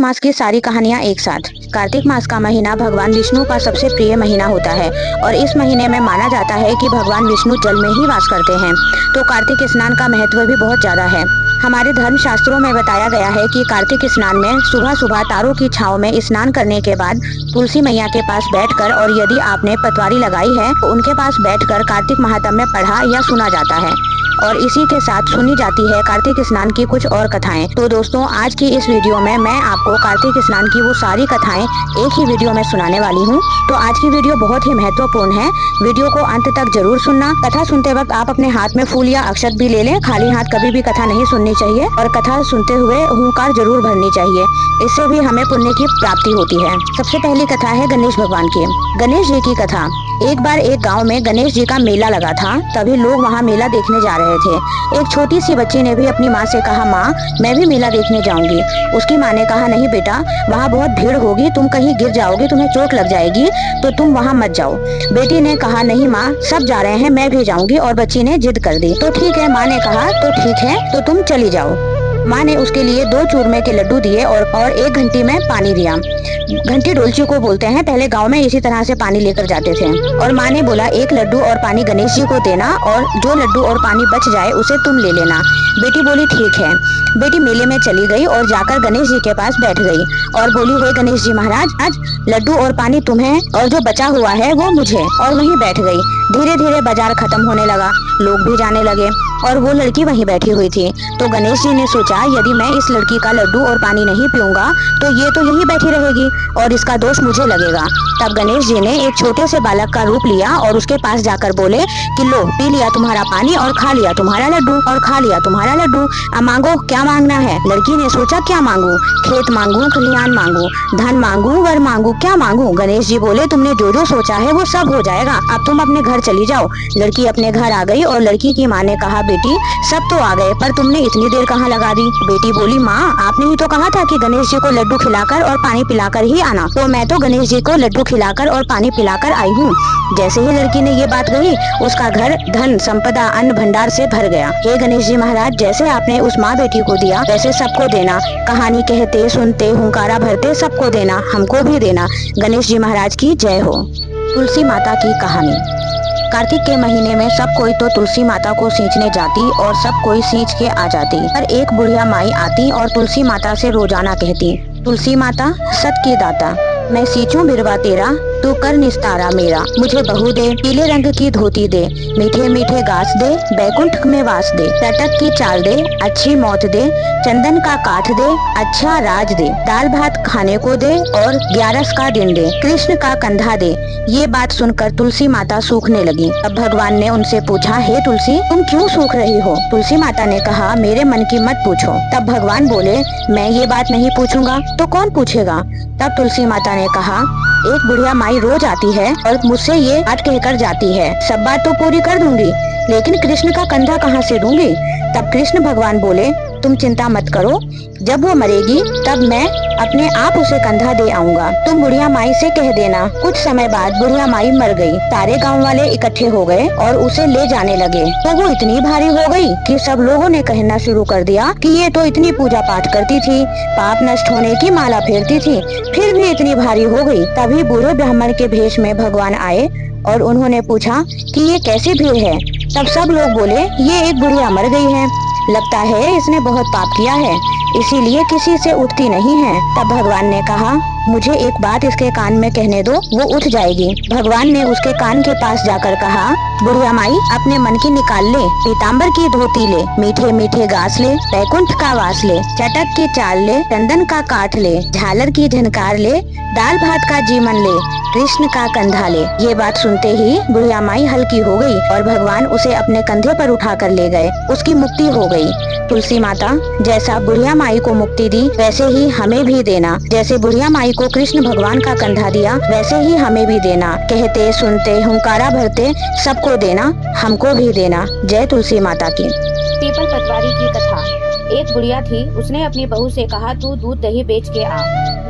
मास की सारी कहानियाँ एक साथ। कार्तिक मास का महीना भगवान विष्णु का सबसे प्रिय महीना होता है और इस महीने में माना जाता है कि भगवान विष्णु जल में ही वास करते हैं। तो कार्तिक स्नान का महत्व भी बहुत ज्यादा है। हमारे धर्म शास्त्रों में बताया गया है कि कार्तिक स्नान में सुबह सुबह तारों की छांव में स्नान करने के बाद तुलसी मैया के पास बैठकर और यदि आपने पटवारी लगाई है तो उनके पास बैठकर कार्तिक महात्म्य पढ़ा या सुना जाता है और इसी के साथ सुनी जाती है कार्तिक स्नान की कुछ और कथाएं। तो दोस्तों, आज की इस वीडियो में मैं आपको कार्तिक स्नान की वो सारी कथाएं एक ही वीडियो में सुनाने वाली हूं। तो आज की वीडियो बहुत ही महत्वपूर्ण है, वीडियो को अंत तक जरूर सुनना। कथा सुनते वक्त आप अपने हाथ में फूल या अक्षत भी ले लें। खाली हाथ कभी भी कथा नहीं सुननी चाहिए और कथा सुनते हुए हुंकार जरूर भरनी चाहिए, इससे भी हमें पुण्य की प्राप्ति होती है। सबसे पहली कथा है गणेश भगवान की। गणेश जी की कथा। एक बार एक गांव में गणेश जी का मेला लगा था। तभी लोग वहां मेला देखने जा रहे थे। एक छोटी सी बच्ची ने भी अपनी माँ से कहा, माँ मैं भी मेला देखने जाऊंगी। उसकी माँ ने कहा, नहीं बेटा, वहाँ बहुत भीड़ होगी, तुम कहीं गिर जाओगे, तुम्हें चोट लग जाएगी, तो तुम वहाँ मत जाओ। बेटी ने कहा, नहीं माँ, सब जा रहे हैं, मैं भी जाऊंगी। और बच्ची ने जिद कर दी। तो ठीक है, माँ ने कहा, तो ठीक है, तो तुम चली जाओ। माँ ने उसके लिए 2 चूरमे के लड्डू दिए और 1 घंटी में पानी दिया। घंटी डोलची को बोलते हैं। पहले गांव में इसी तरह से पानी लेकर जाते थे। और माँ ने बोला, 1 लड्डू और पानी गणेश जी को देना और जो लड्डू और पानी बच जाए उसे तुम ले लेना। बेटी बोली, ठीक है। बेटी मेले में चली गई और जाकर गणेश जी के पास बैठ गई और बोली, हे गणेश जी महाराज, आज लड्डू और पानी तुम्हें और जो बचा हुआ है वो मुझे। और वहीं बैठ गई। धीरे धीरे बाजार खत्म होने लगा, लोग भी जाने लगे और वो लड़की वहीं बैठी हुई थी। तो गणेश जी ने सोचा, यदि मैं इस लड़की का लड्डू और पानी नहीं पीऊंगा तो ये तो यहीं बैठी रहेगी और इसका दोष मुझे लगेगा। तब गणेश जी ने एक छोटे से बालक का रूप लिया और उसके पास जाकर बोले कि लो, पी लिया तुम्हारा पानी और खा लिया तुम्हारा लड्डू और खा लिया तुम्हारा लड्डू, अब मांगो, क्या मांगना है। लड़की ने सोचा, क्या मांगू, खेत मांगू, खलिहान मांगू, धन मांगू, वर मांगू, क्या मांगू। गणेश जी बोले, तुमने जो जो सोचा है वो सब हो जाएगा, अब तुम अपने घर चली जाओ। लड़की अपने घर आ गई और लड़की की माँ ने कहा, बेटी सब तो आ गए पर तुमने इतनी देर कहाँ लगा दी। बेटी बोली, माँ आपने ही तो कहा था कि गणेश जी को लड्डू खिलाकर और पानी पिलाकर ही आना, तो मैं तो गणेश जी को लड्डू खिलाकर और पानी पिलाकर आई हूँ। जैसे ही लड़की ने ये बात कही, उसका घर धन संपदा अन्न भंडार से भर गया। हे गणेश जी महाराज, जैसे आपने उस माँ बेटी को दिया वैसे सबको देना। कहानी कहते सुनते हुंकारा भरते सबको देना, हमको भी देना। गणेश जी महाराज की जय हो। तुलसी माता की कहानी। कार्तिक के महीने में सब कोई तो तुलसी माता को सींचने जाती और सब कोई सींच के आ जाती। पर एक बुढ़िया माई आती और तुलसी माता से रोजाना कहती, तुलसी माता सत की दाता, मैं सींचूं बिरवा तेरा, तू कर निस्तारा मेरा। मुझे बहू दे, पीले रंग की धोती दे, मीठे मीठे घास दे, बैकुंठ में वास दे, टटक की चाल दे, अच्छी मौत दे, चंदन का काठ दे, अच्छा राज दे, दाल भात खाने को दे और 11 का दिन दे, कृष्ण का कंधा दे। ये बात सुनकर तुलसी माता सूखने लगी। अब भगवान ने उनसे पूछा, हे तुलसी, तुम क्यों सूख रही हो। तुलसी माता ने कहा, मेरे मन की मत पूछो। तब भगवान बोले, मैं ये बात नहीं पूछूंगा तो कौन पूछेगा। तब तुलसी माता ने कहा, एक बुढ़िया माई रोज आती है और मुझसे ये बात कहकर जाती है, सब बात तो पूरी कर दूंगी, लेकिन कृष्ण का कंधा कहाँ से दूंगी। तब कृष्ण भगवान बोले, तुम चिंता मत करो, जब वो मरेगी तब मैं अपने आप उसे कंधा दे आऊंगा। तुम बुढ़िया माई से कह देना। कुछ समय बाद बुढ़िया माई मर गई। सारे गांव वाले इकट्ठे हो गए और उसे ले जाने लगे। तो वो इतनी भारी हो गई कि सब लोगों ने कहना शुरू कर दिया कि ये तो इतनी पूजा पाठ करती थी, पाप नष्ट होने की माला फेरती थी, फिर भी इतनी भारी हो गई। तभी बूढ़े ब्राह्मण के भेष में भगवान आए और उन्होंने पूछा कि ये कैसी भीड़ है। तब सब लोग बोले, ये एक बुढ़िया मर गई है, लगता है इसने बहुत पाप किया है, इसीलिए किसी से उठती नहीं है। तब भगवान ने कहा, मुझे एक बात इसके कान में कहने दो, वो उठ जाएगी। भगवान ने उसके कान के पास जाकर कहा, बुढ़िया माई अपने मन की निकाल ले, पीताम्बर की धोती ले, मीठे मीठे घास ले, बैकुंठ का वास ले, चटक की चाल ले, चंदन का काठ ले, झालर की झनकार ले, दाल भात का जीवन ले, कृष्ण का कंधा ले। ये बात सुनते ही बुढ़िया माई हल्की हो गई और भगवान उसे अपने कंधे पर उठाकर ले गए। उसकी मुक्ति हो गई। तुलसी माता, जैसा बुढ़िया माई को मुक्ति दी वैसे ही हमें भी देना। जैसे बुढ़िया माई को कृष्ण भगवान का कंधा दिया वैसे ही हमें भी देना। कहते सुनते हुंकारा भरते सबको देना, हमको भी देना। जय तुलसी माता की। पीपल पटवारी की कथा। एक बुढ़िया थी, उसने अपनी बहू से कहा तू दूध दही बेच के आ।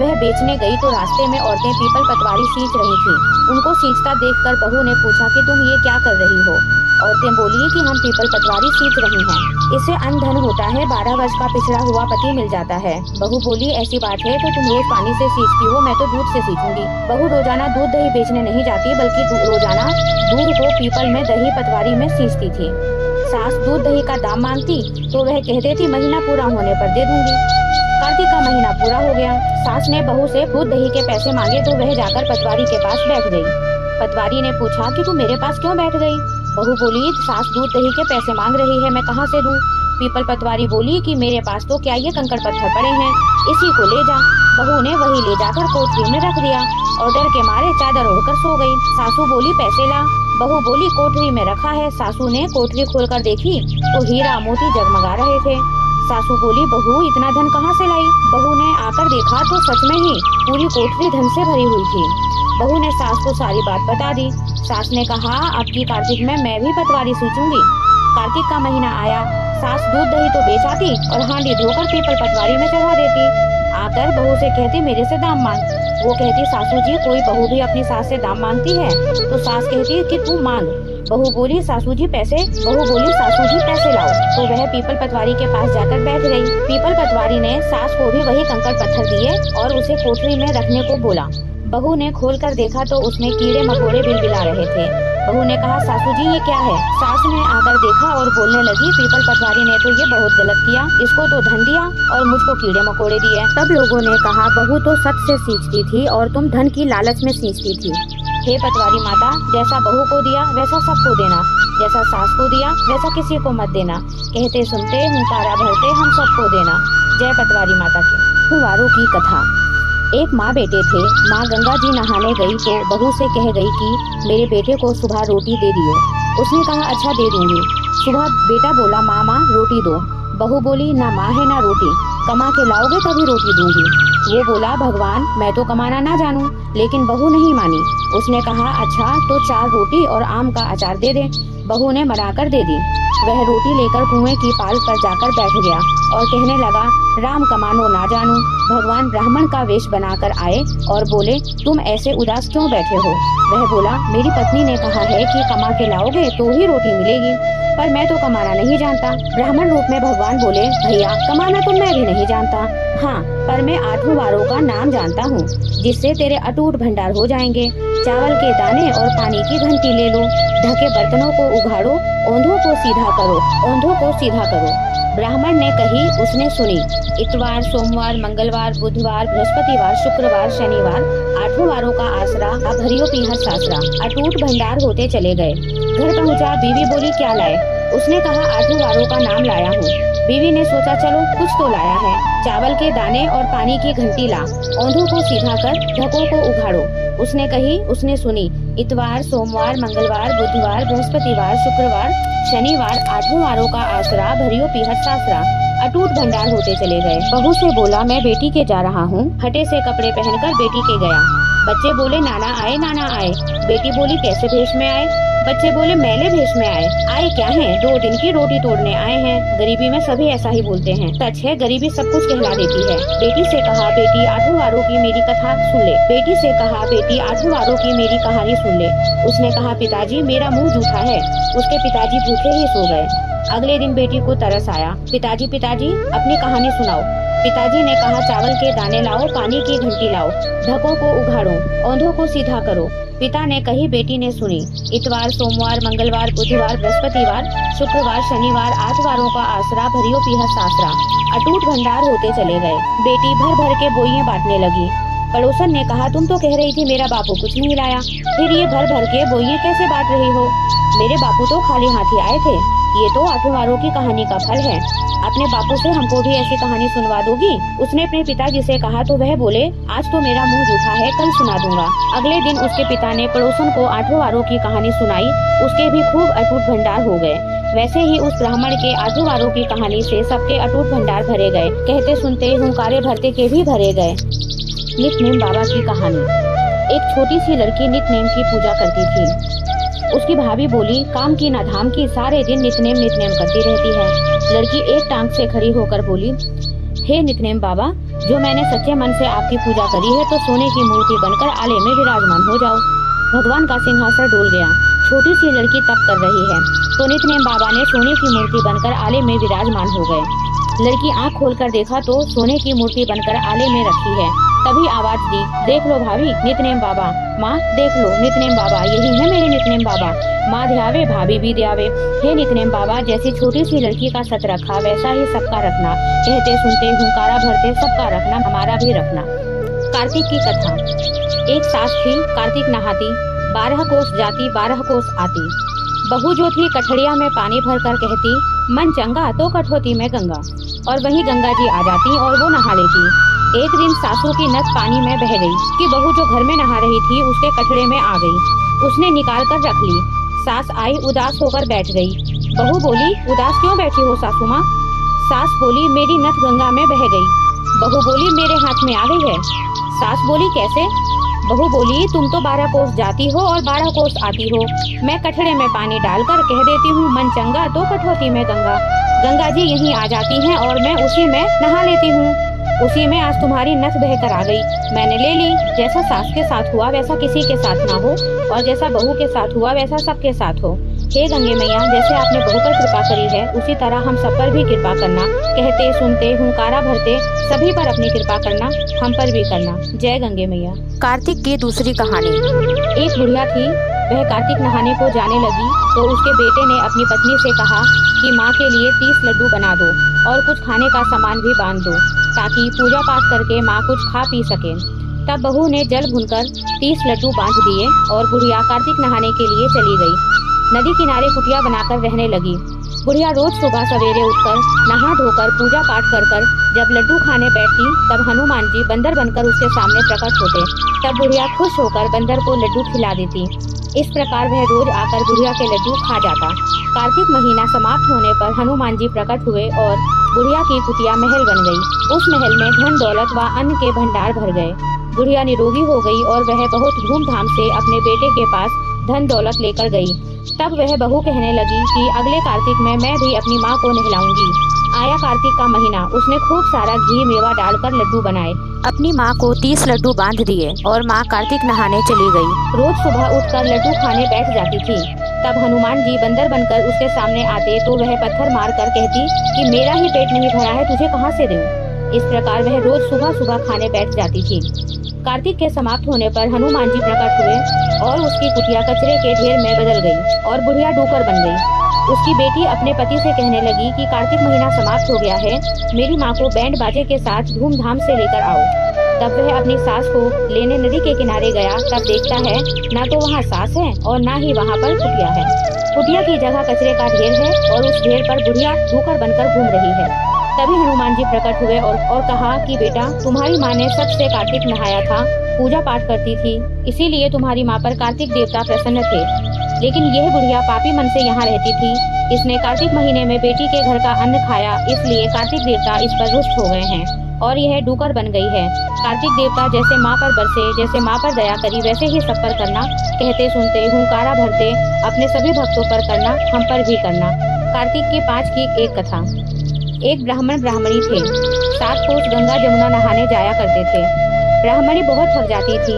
वह बेचने गई तो रास्ते में औरतें पीपल पतवारी सींच रही थी। उनको सींचता देखकर बहू ने पूछा कि तुम ये क्या कर रही हो। औरतें बोली कि हम पीपल पतवारी सींच रही हैं। इससे अन्न धन होता है, 12 वर्ष का पिछड़ा हुआ पति मिल जाता है। बहू बोली ऐसी बात है तो तुम रोज पानी से सींचती हो, मैं तो दूध से सींचूंगी। बहू रोजाना दूध दही बेचने नहीं जाती बल्कि रोजाना दूध को पीपल में दही पतवारी में सींचती थी। सास दूध दही का दाम मांगती तो वह कहती थी महीना पूरा होने पर दे दूंगी। कार्तिक का महीना पूरा हो गया। सास ने बहू से दूध दही के पैसे मांगे तो वह जाकर पटवारी के पास बैठ गई। पटवारी ने पूछा कि तू मेरे पास क्यों बैठ गई। बहू बोली सास दूध दही के पैसे मांग रही है, मैं कहाँ से दूं। पीपल पटवारी बोली कि मेरे पास तो क्या ये कंकड़ पत्थर पड़े हैं, इसी को ले जा। बहू ने वही ले जाकर कोठरी में रख दिया और डर के मारे चादर ओढ़कर सो गई। सासू बोली पैसे ला। बहू बोली कोठरी में रखा है। सासू ने कोठरी खोलकर देखी तो हीरा मोती जगमगा रहे थे। सासू बोली बहू इतना धन कहाँ से लाई। बहू ने आकर देखा तो सच में ही पूरी कोठरी धन से भरी हुई थी। बहू ने सास को सारी बात बता दी। सास ने कहा अब की कार्तिक में मैं भी पतवारी सींचूंगी। कार्तिक का महीना आया। सास दूध दही तो बेच आती और हांडी धोकर पीपल पतवारी में चढ़ा देती। आकर बहू से कहती मेरे से दाम मांग। वो कहती सासू जी कोई बहू भी अपनी सास से दाम मांगती है। तो सास कहती कि तू मांग। बहू बोली सासू जी पैसे। बहू बोली सासू जी पैसे लाओ। तो वह पीपल पतवारी के पास जाकर बैठ गई। पीपल पतवारी ने सास को भी वही कंकड़ पत्थर दिए और उसे कोठरी में रखने को बोला। बहू ने खोलकर देखा तो उसमें कीड़े मकोड़े बिलबिला रहे थे। बहू ने कहा सासू जी ये क्या है। सास ने आकर देखा और बोलने लगी पीपल पतवारी ने तो ये बहुत गलत किया, इसको तो धन दिया और मुझको कीड़े मकोड़े दिए। तब लोगों ने कहा बहू तो सच से सींचती थी और तुम धन की लालच में सींचती थी। हे पतवारी माता, जैसा बहू को दिया वैसा सबको देना, जैसा सास को दिया वैसा किसी को मत देना। कहते सुनते हुंकारा भरते हम सबको देना। जय पतवारी माता की। कुंवारों की कथा। एक माँ बेटे थे। माँ गंगा जी नहाने गई तो बहू से कह गई कि मेरे बेटे को सुबह रोटी दे दियो। उसने कहा अच्छा दे दूंगी। सुबह बेटा बोला माँ रोटी दो। बहू बोली ना माँ है ना रोटी, कमा के लाओगे तभी रोटी दूंगी। वो बोला भगवान मैं तो कमाना ना जानूं, लेकिन बहू नहीं मानी। उसने कहा अच्छा तो 4 रोटी और आम का अचार दे दे। बहू ने मनाकर दे दी। वह रोटी लेकर कुएं की पाल पर जाकर बैठ गया और कहने लगा राम कमानो ना जानू। भगवान ब्राह्मण का वेश बनाकर आए और बोले तुम ऐसे उदास क्यों बैठे हो। वह बोला मेरी पत्नी ने कहा है कि कमा के लाओगे तो ही रोटी मिलेगी, पर मैं तो कमाना नहीं जानता। ब्राह्मण रूप में भगवान बोले भैया कमाना तो मैं भी नहीं जानता, हाँ पर मैं 8 वारों का नाम जानता हूँ जिससे तेरे अटूट भंडार हो जाएंगे। चावल के दाने और पानी की घंटी ले लो, ढके बर्तनों को उघाड़ो, ओंधों को सीधा करो, ओंधों को सीधा करो। ब्राह्मण ने कही उसने सुनी। इतवार सोमवार मंगलवार बुधवार बृहस्पतिवार शुक्रवार शनिवार 8 वारों का आसरा भरियो पीहर सासरा। अटूट भंडार होते चले गए। घर पहुँचा। बीवी बोली क्या लाए। उसने कहा 8 वारों का नाम लाया हूँ। बीवी ने सोचा चलो कुछ तो लाया है। चावल के दाने और पानी की घंटी ला, ओंधों को सीधा कर, ढकों को उघाड़ो। उसने कही उसने सुनी। इतवार सोमवार मंगलवार बुधवार बृहस्पतिवार शुक्रवार शनिवार 8 वारों का आसरा भरियो पीहर सासरा। अटूट भंडार होते चले गए। बहू से बोला मैं बेटी के जा रहा हूँ। फटे से कपड़े पहनकर बेटी के गया। बच्चे बोले नाना आए। बेटी बोली कैसे भेष में आए। बच्चे बोले मैले भेष में आए क्या है, 2 दिन की रोटी तोड़ने आए हैं। गरीबी में सभी ऐसा ही बोलते हैं। सच है गरीबी सब कुछ कहला देती है। बेटी से कहा बेटी 8 वारों की मेरी कथा सुन ले। बेटी से कहा बेटी 8 वारों की मेरी कहानी सुन ले। उसने कहा पिताजी मेरा मुँह जूठा है। उसके पिताजी भूखे ही सो गए। अगले दिन बेटी को तरस आया। पिताजी अपनी कहानी सुनाओ। पिताजी ने कहा चावल के दाने लाओ, पानी की घंटी लाओ, ढकों को उघाड़ो, ओंधों को सीधा करो। पिता ने कही बेटी ने सुनी। इतवार सोमवार मंगलवार बुधवार बृहस्पतिवार शुक्रवार शनिवार 8 वारों का आसरा भरियो पीहर सासरा। अटूट भंडार होते चले गए। बेटी भर भर के बोइयां बांटने लगी। पड़ोसन ने कहा तुम तो कह रही थी मेरा बापू कुछ नहीं लाया, फिर ये भर भर के बोइयां कैसे बांट रही हो। मेरे बापू तो खाली हाथी आए थे। ये तो 8 वारों की कहानी का फल है। अपने बापू से हमको भी ऐसी कहानी सुनवा दोगी। उसने अपने पिताजी से कहा तो वह बोले आज तो मेरा मुंह जूठा है, कल सुना दूंगा। अगले दिन उसके पिता ने पड़ोसन को 8 वारों की कहानी सुनाई। उसके भी खूब अटूट भंडार हो गए। वैसे ही उस ब्राह्मण के 8 वारों की कहानी से सबके अटूट भंडार भरे गए। कहते सुनते हुंकारे भरते के भी भरे गए। नितनेम बाबा की कहानी। एक छोटी सी लड़की नितनेम की पूजा करती थी। उसकी भाभी बोली काम की ना धाम की, सारे दिन नितनेम करती रहती है। लड़की एक टांग से खड़ी होकर बोली, हे नितनेम बाबा, जो मैंने सच्चे मन से आपकी पूजा करी है तो सोने की मूर्ति बनकर आले में विराजमान हो जाओ। भगवान का सिंहासन डोल गया। छोटी सी लड़की तप कर रही है तो नितनेम बाबा ने सोने की मूर्ति बनकर आले में विराजमान हो गए। लड़की आंख खोलकर देखा तो सोने की मूर्ति बनकर आले में रखी है। तभी आवाज दी, देख लो भाभी, नितनेम बाबा। माँ देख लो नितनेम बाबा, यही है मेरे नितनेम बाबा। माँ ध्यावे भाभी भी ध्यावे। हे नितनेम बाबा, जैसी छोटी सी लड़की का सत रखा वैसा ही सबका रखना। कहते सुनते हुंकारा भरते सबका रखना, हमारा भी रखना। कार्तिक की कथा। एक सास थी, कार्तिक नहाती, 12 कोस जाती 12 कोस आती। बहू जो थी कठड़िया में पानी भरकर कहती, मन चंगा तो कठौती में गंगा। और वही गंगा जी आ जाती और वो नहा लेती। एक दिन सासू की नस पानी में बह गई कि बहू जो घर में नहा रही थी उसके कटड़े में आ गई। उसने निकाल कर रख ली। सास आई, उदास होकर बैठ गई। बहू बोली, उदास क्यों बैठी हो सासू माँ? सास बोली, मेरी नस गंगा में बह गई। बहू बोली, मेरे हाथ में आ गई है। सास बोली, कैसे? बहू बोली, तुम तो 12 कोस जाती हो और 12 कोस आती हो। मैं कटड़े में पानी डालकर कह देती हूँ मन चंगा तो कठौती में गंगा। गंगा जी यहीं आ जाती हैं और मैं उसी में नहा लेती हूँ। उसी में आज तुम्हारी नस बहकर आ गई, मैंने ले ली। जैसा सास के साथ हुआ वैसा किसी के साथ ना हो, और जैसा बहू के साथ हुआ वैसा सबके साथ हो। हे गंगे मैया, जैसे आपने बहू पर कृपा करी है उसी तरह हम सब पर भी कृपा करना। कहते सुनते हुंकारा भरते सभी पर अपनी कृपा करना, हम पर भी करना। जय गंगे मैया। कार्तिक की दूसरी कहानी। एक बुढ़िया थी, वह कार्तिक नहाने को जाने लगी तो उसके बेटे ने अपनी पत्नी से कहा कि माँ के लिए 30 लड्डू बना दो और कुछ खाने का सामान भी बांध दो ताकि पूजा पाठ करके माँ कुछ खा पी सके। तब बहू ने जल भूनकर 30 लड्डू बांध दिए और बुढ़िया कार्तिक नहाने के लिए चली गई। नदी किनारे कुटिया बनाकर रहने लगी। बुढ़िया रोज सुबह सवेरे उठकर नहा धोकर पूजा पाठ कर जब लड्डू खाने बैठती तब हनुमान जी बंदर बनकर उसके सामने प्रकट होते। तब बुढ़िया खुश होकर बंदर को लड्डू खिला देती। इस प्रकार वह रोज आकर बुढ़िया के लड्डू खा जाता। कार्तिक महीना समाप्त होने पर हनुमान जी प्रकट हुए और बुढ़िया की कुटिया महल बन गई। उस महल में धन दौलत व अन्न के भंडार भर गए। बुढ़िया निरोगी हो गई और वह बहुत धूमधाम से अपने बेटे के पास धन दौलत लेकर गई। तब वह बहू कहने लगी कि अगले कार्तिक में मैं भी अपनी माँ को नहलाऊंगी। आया कार्तिक का महीना, उसने खूब सारा घी मेवा डालकर लड्डू बनाए। अपनी माँ को 30 लड्डू बांध दिए और माँ कार्तिक नहाने चली गई। रोज सुबह उठकर लड्डू खाने बैठ जाती थी। तब हनुमान जी बंदर बनकर उसके सामने आते तो वह पत्थर मार कर कहती कि मेरा ही पेट नहीं भरा है, तुझे कहाँ से दूं? इस प्रकार वह रोज सुबह सुबह खाने बैठ जाती थी। कार्तिक के समाप्त होने पर हनुमान जी प्रकट हुए और उसकी कुटिया कचरे के ढेर में बदल गई और बुढ़िया डूकर बन गई। उसकी बेटी अपने पति से कहने लगी कि कार्तिक महीना समाप्त हो गया है, मेरी माँ को बैंड बाजे के साथ धूमधाम से लेकर आओ। तब वह अपनी सास को लेने नदी के किनारे गया। तब देखता है ना तो वहाँ सास है और ना ही वहाँ पर कुटिया है। कुटिया की जगह कचरे का ढेर है और उस ढेर पर बुढ़िया डूकर बनकर घूम रही है। तभी हनुमान जी प्रकट हुए और कहा कि बेटा, तुम्हारी माँ ने सबसे कार्तिक नहाया था, पूजा पाठ करती थी, इसीलिए तुम्हारी माँ पर कार्तिक देवता प्रसन्न थे। लेकिन यह बुढ़िया पापी मन से यहाँ रहती थी। इसने कार्तिक महीने में बेटी के घर का अन्न खाया, इसलिए कार्तिक देवता इस पर रुष्ट हो गए हैं और यह डूकर बन गई है। कार्तिक देवता जैसे माँ पर बरसे, जैसे माँ पर दया करी, वैसे ही सब पर करना। कहते सुनते हुंकारा भरते अपने सभी भक्तों पर करना, हम पर भी करना। कार्तिक की 5 की एक कथा। एक ब्राह्मण ब्राह्मणी थे। 7 कोस गंगा जमुना नहाने जाया करते थे। ब्राह्मणी बहुत थक जाती थी।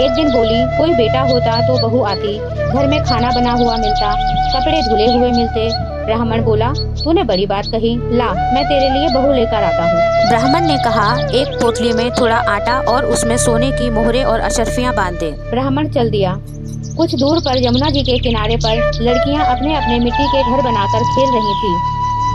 एक दिन बोली, कोई बेटा होता तो बहू आती, घर में खाना बना हुआ मिलता, कपड़े धुले हुए मिलते। ब्राह्मण बोला, तूने बड़ी बात कही, ला मैं तेरे लिए बहू लेकर आता हूँ। ब्राह्मण ने कहा, एक पोटली में थोड़ा आटा और उसमें सोने की मोहरें और अशर्फियाँ बांध दे। ब्राह्मण चल दिया। कुछ दूर पर यमुना जी के किनारे पर लड़कियाँ अपने अपने मिट्टी के घर बनाकर खेल रही थी।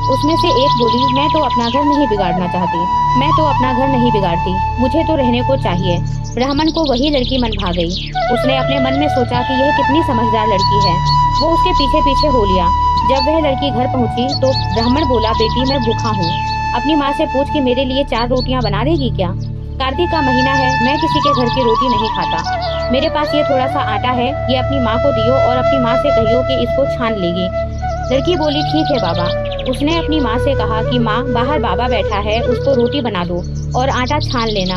उसमें से एक बोली, मैं तो अपना घर नहीं बिगाड़ना चाहती, मैं तो अपना घर नहीं बिगाड़ती, मुझे तो रहने को चाहिए। ब्राह्मण को वही लड़की मन भा गई। उसने अपने मन में सोचा कि यह कितनी समझदार लड़की है। वो उसके पीछे पीछे हो लिया। जब वह लड़की घर पहुंची तो ब्राह्मण बोला, बेटी मैं भूखा हूँ, अपनी माँ से पूछ कि मेरे लिए 4 रोटियाँ बना देगी क्या? कार्तिक का महीना है, मैं किसी के घर की रोटी नहीं खाता। मेरे पास ये थोड़ा सा आटा है, ये अपनी माँ को दियो और अपनी माँ से कहियो कि इसको छान लेगी। लड़की बोली, ठीक है बाबा। उसने अपनी माँ से कहा कि माँ, बाहर बाबा बैठा है, उसको रोटी बना दो और आटा छान लेना।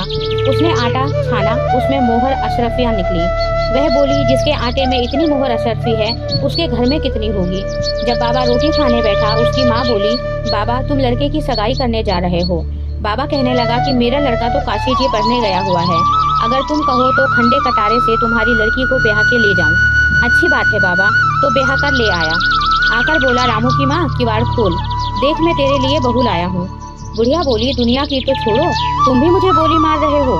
उसने आटा छाना, उसमें मोहर अशरफियाँ निकली। वह बोली, जिसके आटे में इतनी मोहर अशरफी है उसके घर में कितनी होगी। जब बाबा रोटी खाने बैठा, उसकी माँ बोली, बाबा तुम लड़के की सगाई करने जा रहे हो। बाबा कहने लगा कि मेरा लड़का तो काशी जी पढ़ने गया हुआ है, अगर तुम कहो तो खंडे कटारे से तुम्हारी लड़की को ब्याह के ले जाऊं। अच्छी बात है बाबा, तो ब्याह कर ले आया। आकर बोला, रामू की माँ किवाड़ खोल, देख मैं तेरे लिए बहू लाया हूँ। बुढ़िया बोली, दुनिया की तो छोड़ो, तुम भी मुझे गोली मार रहे हो।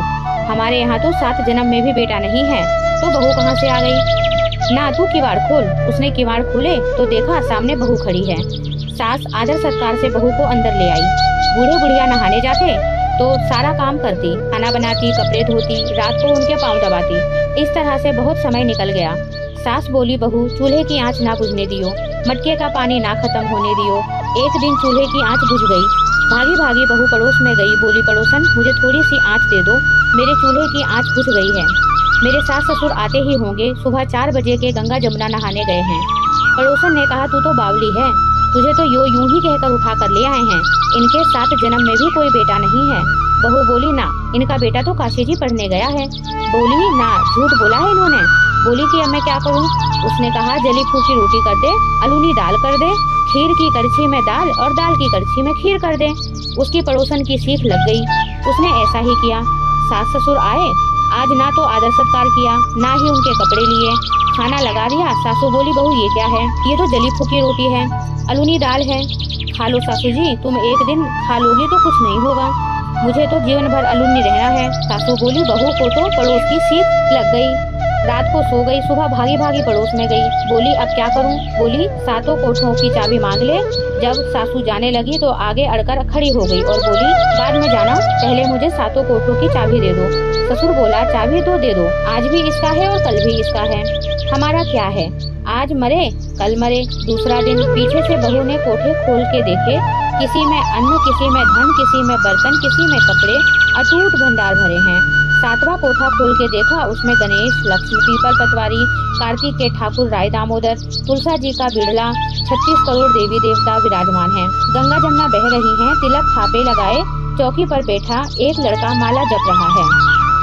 हमारे यहाँ तो 7 जन्म में भी बेटा नहीं है, तो बहू कहाँ से आ गई? ना तू किवाड़ खोल। उसने किवाड़ खोले तो देखा सामने बहू खड़ी है। सास आदर सत्कार से बहू को अंदर ले आई। बूढ़े बुढ़िया नहाने जाते तो सारा काम करती, खाना बनाती, कपड़े धोती, रात को उनके पाँव दबाती। इस तरह से बहुत समय निकल गया। सास बोली, बहू चूल्हे की आंच ना बुझने दियो, मटके का पानी ना खत्म होने दियो। एक दिन चूल्हे की आंच बुझ गई। भागी भागी बहू पड़ोस में गई, बोली, पड़ोसन मुझे थोड़ी सी आंच दे दो, मेरे चूल्हे की आंच बुझ गई है। मेरे सास ससुर आते ही होंगे, सुबह 4 बजे के गंगा जमुना नहाने गए हैं। पड़ोसन ने कहा, तू तो बावली है, तुझे तो यूं ही कहकर उठा कर ले आए हैं, इनके 7 जन्म में भी कोई बेटा नहीं है। बहू बोली, ना, इनका बेटा तो काशी जी पढ़ने गया है। बोली, ना, झूठ बोला है इन्होंने। बोली कि अब मैं क्या करूं? उसने कहा, जली फूकी रोटी कर दे, अलूनी दाल कर दे, खीर की कड़छी में दाल और दाल की कड़छी में खीर कर दे। उसकी पड़ोसन की सीख लग गई, उसने ऐसा ही किया। सास ससुर आए, आज ना तो आदर सत्कार किया, ना ही उनके कपड़े लिए, खाना लगा दिया। सासू बोली, बहू ये क्या है? ये तो जली फूकी रोटी है, अलूनी दाल है, खा लो सासू जी, तुम एक दिन खा लोगी तो कुछ नहीं होगा, मुझे तो जीवन भर अलूनी रहना है। सासू बोली, बहू को तो पड़ोस की सीख लग गई, रात को सो गई, सुबह भागी भागी पड़ोस में गई। बोली, अब क्या करूं? बोली, 7 कोठों की चाबी मांग ले। जब सासू जाने लगी तो आगे अड़कर खड़ी हो गई और बोली, बाद में जाना, पहले मुझे 7 कोठों की चाबी दे दो। ससुर बोला, चाबी तो दे दो, आज भी इसका है और कल भी इसका है, हमारा क्या है, आज मरे कल मरे। दूसरा दिन पीछे से बहू ने कोठे खोल के देखे, किसी में अन्न, किसी में धन, किसी में बर्तन, किसी में कपड़े, अटूट भंडार भरे हैं। 7वां कोठा खोल के देखा, उसमें गणेश, लक्ष्मी, पीपल पतवारी, कार्तिक के ठाकुर राय दामोदर, तुलसा जी का बिड़ला, 36 करोड़ देवी देवता विराजमान हैं। गंगा जमुना बह रही हैं, तिलक थापे लगाए चौकी पर बैठा एक लड़का माला जप रहा है।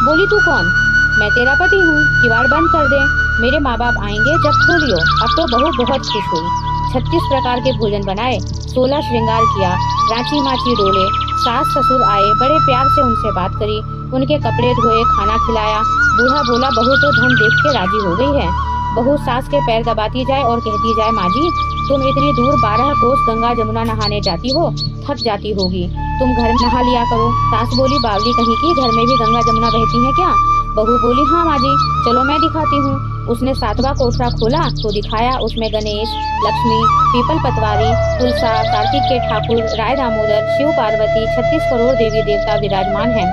बोली, तू कौन? मैं तेरा पति हूँ, किवाड़ बंद कर दे, मेरे माँ बाप आएंगे जब खोलियो। अब तो बहू बहुत खुश हुई, 36 प्रकार के भोजन बनाए, 16 श्रृंगार किया, रांची माची डोले। सास ससुर आए, बड़े प्यार से उनसे बात करी, उनके कपड़े धोए, खाना खिलाया। बूढ़ा बोला, बहू तो धन देख के राजी हो गई है। बहू सास के पैर दबाती जाए और कहती जाए, माँ जी तुम इतनी दूर 12 कोस गंगा जमुना नहाने जाती हो, थक जाती होगी, तुम घर नहा लिया करो। सास बोली, बावली कहीं की, घर में भी गंगा जमुना बहती है क्या? बहू बोली, हाँ माँ जी, चलो मैं दिखाती हूँ। उसने 7वां कोठरा खोला तो दिखाया, उसमें गणेश, लक्ष्मी, पीपल पतवारी, तुलसा, कार्तिक के ठाकुर राय दामोदर, शिव पार्वती, 36 करोड़ देवी देवता विराजमान हैं।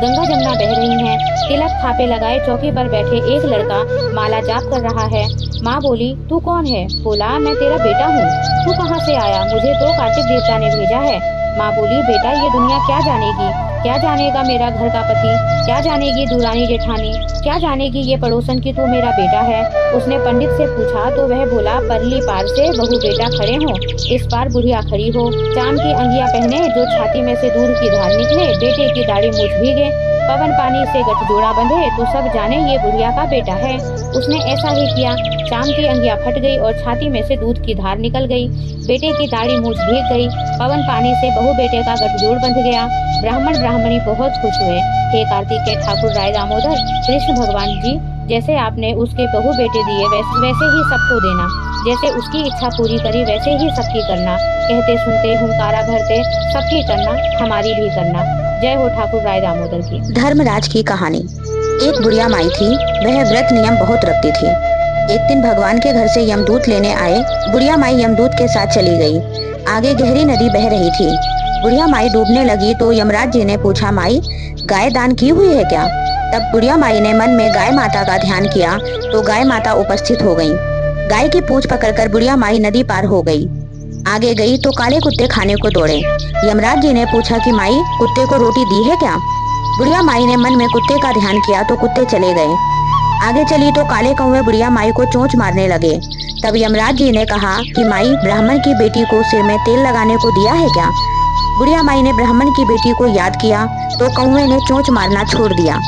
गंगा जमुना बह रही हैं, तिलक थापे लगाए चौकी पर बैठे एक लड़का माला जाप कर रहा है। माँ बोली, तू कौन है? बोला, मैं तेरा बेटा हूँ। तू कहाँ से आया? मुझे तो कार्तिक देवता ने भेजा है। माँ बोली, बेटा ये दुनिया क्या जानेगी, क्या जानेगा मेरा घर का पति, क्या जानेगी दूरानी जेठानी, क्या जानेगी ये पड़ोसन की तू मेरा बेटा है। उसने पंडित से पूछा तो वह बोला, परली पार से बहू बेटा खड़े हो, इस पार बुढ़िया खड़ी हो, चांद की अंगिया पहने, जो छाती में से दूध की धार निकले, बेटे की दाढ़ी मूछ भीगे, पवन पानी से गठजोड़ा बंधे, तो सब जाने ये बुढ़िया का बेटा है। उसने ऐसा ही किया, चांद की अंगिया फट गई और छाती में से दूध की धार निकल गई, बेटे की दाढ़ी मूछ भीग गई, पवन पानी से बहू बेटे का गठजोड़ बंध गया। ब्राह्मण ब्राह्मणी बहुत खुश हुए। हे कार्तिक के ठाकुर राय दामोदर, कृष्ण भगवान जी, जैसे आपने उसके बहू बेटे दिए वैसे ही सबको देना, जैसे उसकी इच्छा पूरी करी वैसे ही सबकी करना, कहते सुनते हुंकारा भरते सबकी करना, हमारी भी करना। जय हो ठाकुर राय दामोदर की। धर्मराज की कहानी। एक बुढ़िया माई थी, वह व्रत नियम बहुत रखती थी। एक दिन भगवान के घर से यमदूत लेने आए। बुढ़िया माई यमदूत के साथ चली गई। आगे गहरी नदी बह रही थी। बुढ़िया माई डूबने लगी तो यमराज जी ने पूछा, माई गाय दान की हुई है क्या? तब बुढ़िया माई ने मन में गाय माता का ध्यान किया तो गाय माता उपस्थित हो गईं। गाय की पूंछ पकड़कर बुढ़िया माई नदी पार हो गई। आगे गई तो काले कुत्ते खाने को दौड़े। यमराज जी ने पूछा कि माई कुत्ते को रोटी दी है क्या? बुढ़िया माई ने मन में कुत्ते का ध्यान किया तो कुत्ते चले गए। आगे चली तो काले कौवे बुढ़िया माई को चोंच मारने लगे। तब यमराज जी ने कहा कि माई ब्राह्मण की बेटी को सिर में तेल लगाने को दिया है क्या? बुढ़िया माई ने ब्राह्मण की बेटी को याद किया तो कौवे ने चोंच मारना छोड़ दिया।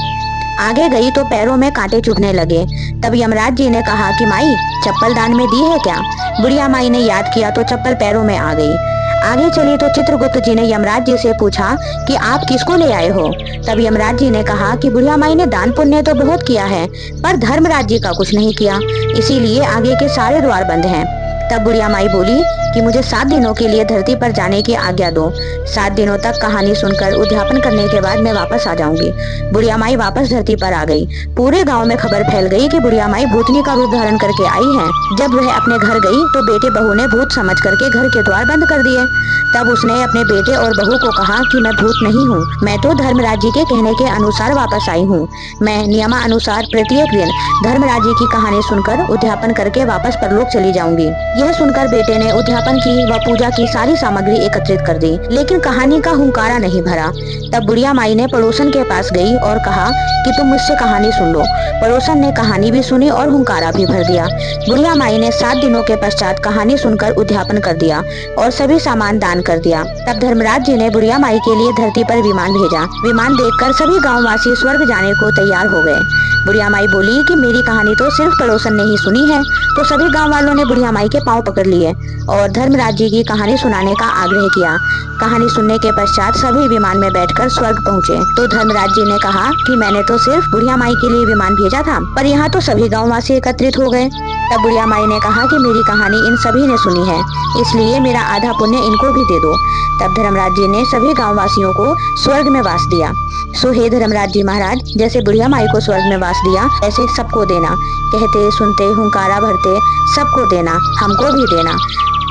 आगे गई तो पैरों में कांटे चुभने लगे। तब यमराज जी ने कहा कि माई, चप्पल दान में दी है क्या? बुढ़िया माई ने याद किया तो चप्पल पैरों में आ गई। आगे चली तो चित्रगुप्त जी ने यमराज जी से पूछा कि आप किसको ले आए हो? तब यमराज जी ने कहा कि बुढ़िया माई ने दान पुण्य तो बहुत किया है, पर धर्मराज जी का कुछ नहीं किया, इसीलिए आगे के सारे द्वार बंद हैं। तब बुढ़िया माई बोली कि मुझे 7 दिनों के लिए धरती पर जाने की आज्ञा दो। 7 दिनों तक कहानी सुनकर उद्यापन करने के बाद मैं वापस आ जाऊंगी। बुढ़िया माई वापस धरती पर आ गई। पूरे गांव में खबर फैल गई कि बुढ़िया माई भूतनी का रूप धारण करके आई है। जब वह अपने घर गई तो बेटे बहू ने भूत समझ करके घर के द्वार बंद कर दिए। तब उसने अपने बेटे और बहू को कहा कि मैं भूत नहीं हूँ, मैं तो धर्मराज जी के कहने के अनुसार वापस आई हूँ। मैं नियमानुसार प्रत्येक दिन धर्मराज जी की कहानी सुनकर उद्यापन करके वापस परलोक चली जाऊंगी। यह सुनकर बेटे ने उद्यापन की व पूजा की सारी सामग्री एकत्रित कर दी, लेकिन कहानी का हुंकारा नहीं भरा। तब बुढ़िया माई ने पड़ोसन के पास गई और कहा कि तुम मुझसे कहानी सुन लो। पड़ोसन ने कहानी भी सुनी और हुंकारा भी भर दिया। बुढ़िया माई ने 7 दिनों के पश्चात कहानी सुनकर उद्यापन कर दिया और सभी सामान दान कर दिया। तब धर्मराज जी ने बुढ़िया माई के लिए धरती पर विमान भेजा। विमान देखकर सभी गांववासी स्वर्ग जाने को तैयार हो गए। बुढ़िया माई बोली कि मेरी कहानी तो सिर्फ पड़ोसन ने ही सुनी है। तो सभी गांव वालों ने बुढ़िया माई के पांव पकड़ लिए और धर्मराज जी की कहानी सुनाने का आग्रह किया। कहानी सुनने के पश्चात सभी विमान में बैठकर स्वर्ग पहुँचे। तो धर्मराज जी ने कहा कि मैंने तो सिर्फ बुढ़िया माई के लिए विमान भेजा था, पर यहाँ तो सभी गाँववासी एकत्रित हो गए। तब बुढ़िया माई ने कहा कि मेरी कहानी इन सभी ने सुनी है, इसलिए मेरा आधा पुण्य इनको भी दे दो। तब धर्मराज जी ने सभी गांववासियों को स्वर्ग में वास दिया। सो हे धर्मराज जी महाराज, जैसे बुढ़िया माई को स्वर्ग में वास दिया, ऐसे सबको देना। कहते सुनते हुंकारा भरते सबको देना, हमको भी देना।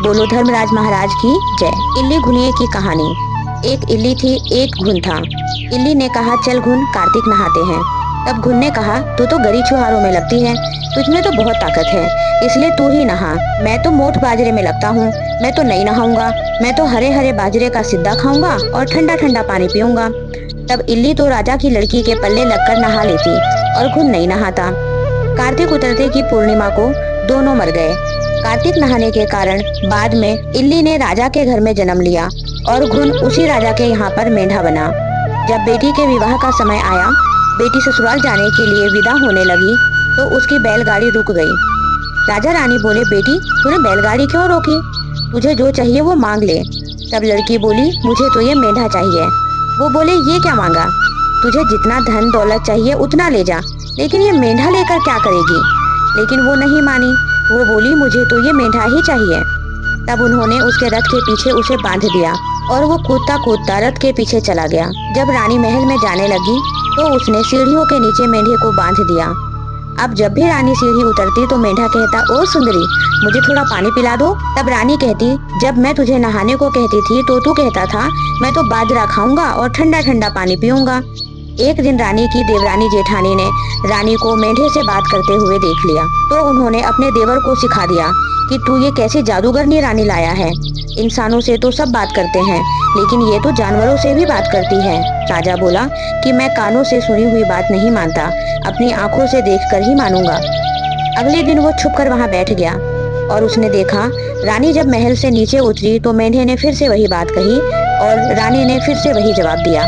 बोलो धर्मराज महाराज की जय। इल्ली घुनिए की कहानी। एक इल्ली थी, एक घुन था। इल्ली ने कहा चल घुन, कार्तिक नहाते हैं। तब घुन ने कहा तू तो गरी छुहारों में लगती है, तुझमें तो बहुत ताकत है, इसलिए तू ही नहा। मैं तो मोठ बाजरे में लगता हूँ, मैं तो नहीं नहाऊंगा। मैं तो हरे हरे बाजरे का सिद्धा खाऊंगा और ठंडा ठंडा पानी पीऊंगा। तब इल्ली तो राजा की लड़की के पल्ले लगकर नहा लेती और घुन नहीं नहाता। कार्तिक उतरते की पूर्णिमा को दोनों मर गए। कार्तिक नहाने के कारण बाद में इल्ली ने राजा के घर में जन्म लिया और घुन उसी राजा के यहाँ पर मेंढा बना। जब बेटी के विवाह का समय आया, बेटी ससुराल जाने के लिए विदा होने लगी तो उसकी बैलगाड़ी रुक गई। राजा रानी बोले बेटी, तूने बैलगाड़ी क्यों रोकी? तुझे जो चाहिए वो मांग ले। तब लड़की बोली मुझे तो ये मेंढा चाहिए। वो बोले ये क्या मांगा? तुझे जितना धन दौलत चाहिए उतना ले जा, लेकिन ये मेंढा लेकर क्या करेगी? लेकिन वो नहीं मानी। वो बोली मुझे तो ये मेंढा ही चाहिए। तब उन्होंने उसके रथ के पीछे उसे बांध दिया और वो कूदता कूदता रथ के पीछे चला गया। जब रानी महल में जाने लगी तो उसने सीढ़ियों के नीचे मेंढे को बांध दिया। अब जब भी रानी सीढ़ी उतरती तो मेंढा कहता ओ सुंदरी, मुझे थोड़ा पानी पिला दो। तब रानी कहती जब मैं तुझे नहाने को कहती थी तो तू कहता था मैं तो बाजरा खाऊंगा और ठंडा ठंडा पानी पीऊंगा। एक दिन रानी की देवरानी जेठानी ने रानी को मेंढे से बात करते हुए देख लिया तो उन्होंने अपने देवर को सिखा दिया कि तू ये कैसी जादूगरनी रानी लाया है। इंसानों से तो सब बात करते हैं, लेकिन ये तो जानवरों से भी बात करती है। राजा बोला कि मैं कानों से सुनी हुई बात नहीं मानता, अपनी आंखों से देखकर ही मानूंगा। अगले दिन वो छुपकर वहां बैठ गया और उसने देखा रानी जब महल से नीचे उतरी तो मेंढे ने फिर से वही बात कही और रानी ने फिर से वही जवाब दिया।